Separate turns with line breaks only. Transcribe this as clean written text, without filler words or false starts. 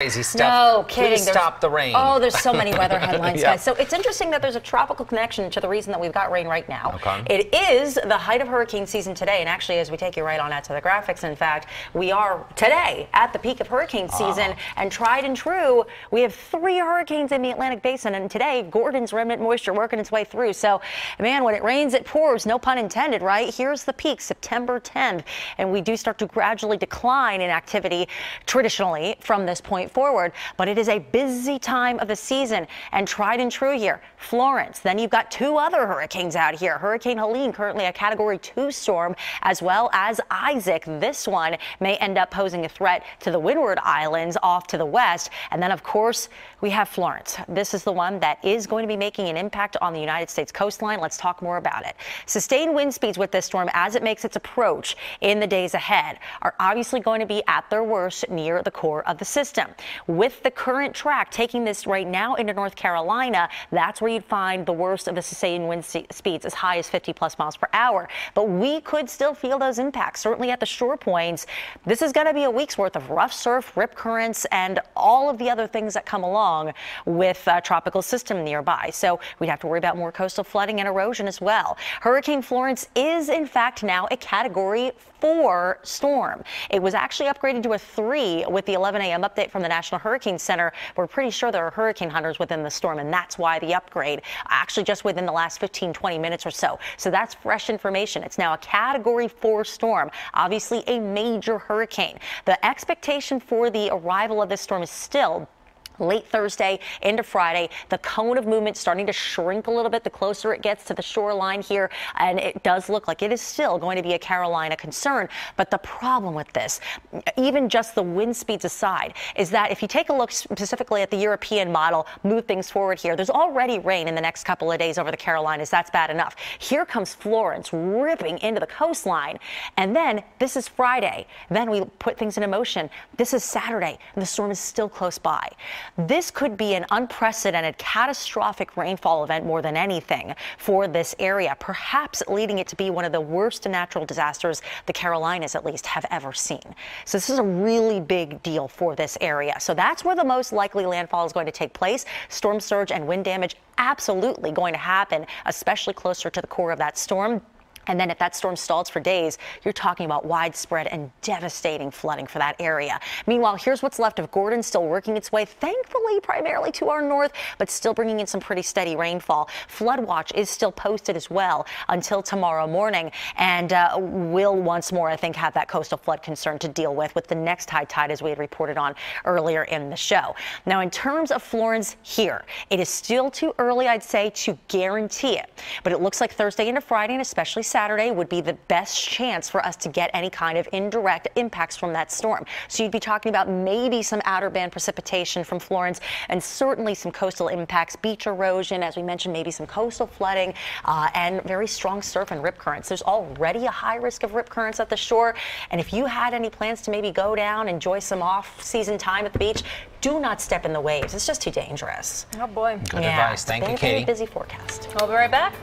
Crazy stuff.
No kidding.
Please stop the rain.
Oh, there's so many weather headlines,
Yeah.
guys. So it's interesting that there's a tropical connection to the reason that we've got rain right now.
Okay.
It is the height of hurricane season today, and actually, as we take you right on out to the graphics, in fact, we are today at the peak of hurricane season, and tried and true, we have 3 hurricanes in the Atlantic Basin, and today, Gordon's remnant moisture working its way through. So, man, when it rains, it pours, no pun intended, right? Here's the peak, September 10th, and we do start to gradually decline in activity traditionally from this point forward, but it is a busy time of the season, and tried and true here, Florence. Then you've got 2 other hurricanes out here. Hurricane Helene, currently a Category 2 storm, as well as Isaac. This one may end up posing a threat to the Windward Islands off to the west. And then, of course, we have Florence. This is the one that is going to be making an impact on the United States coastline. Let's talk more about it. Sustained wind speeds with this storm as it makes its approach in the days ahead are obviously going to be at their worst near the core of the system. With the current track taking this right now into North Carolina, that's where you'd find the worst of the sustained wind speeds, as high as 50+ miles per hour. But we could still feel those impacts, certainly at the shore points. This is going to be a week's worth of rough surf, rip currents, and all of the other things that come along with a tropical system nearby. So we'd have to worry about more coastal flooding and erosion as well. Hurricane Florence is, in fact, now a Category 4 storm. It was actually upgraded to a 3 with the 11 a.m. update from the National Hurricane Center. We're pretty sure there are hurricane hunters within the storm, and that's why the upgrade, actually just within the last 15-20 minutes or so. So that's fresh information. It's now a Category 4 storm, obviously a major hurricane. The expectation for the arrival of this storm is still late Thursday into Friday. The cone of movement starting to shrink a little bit the closer it gets to the shoreline here, and it does look like it is still going to be a Carolina concern. But the problem with this, even just the wind speeds aside, is that if you take a look specifically at the European model, move things forward here, there's already rain in the next couple of days over the Carolinas. That's bad enough. Here comes Florence ripping into the coastline, and then this is Friday. Then we put things into motion. This is Saturday, and the storm is still close by. This could be an unprecedented, catastrophic rainfall event more than anything for this area, perhaps leading it to be one of the worst natural disasters the Carolinas, at least, have ever seen. So this is a really big deal for this area. So that's where the most likely landfall is going to take place. Storm surge and wind damage absolutely going to happen, especially closer to the core of that storm. And then if that storm stalls for days, you're talking about widespread and devastating flooding for that area. Meanwhile, here's what's left of Gordon, still working its way, thankfully, primarily to our north, but still bringing in some pretty steady rainfall. Flood watch is still posted as well until tomorrow morning, and will once more, I think, have that coastal flood concern to deal with the next high tide, as we had reported on earlier in the show. Now, in terms of Florence here, it is still too early, I'd say, to guarantee it. But it looks like Thursday into Friday, and especially Saturday, would be the best chance for us to get any kind of indirect impacts from that storm. So you'd be talking about maybe some outer band precipitation from Florence, and certainly some coastal impacts, beach erosion, as we mentioned, maybe some coastal flooding, and very strong surf and rip currents. There's already a high risk of rip currents at the shore, and if you had any plans to maybe go down, enjoy some off-season time at the beach, do not step in the waves. It's just too dangerous.
Oh boy.
Good advice. Thank you, Katie.
Very busy forecast.
We'll be right back.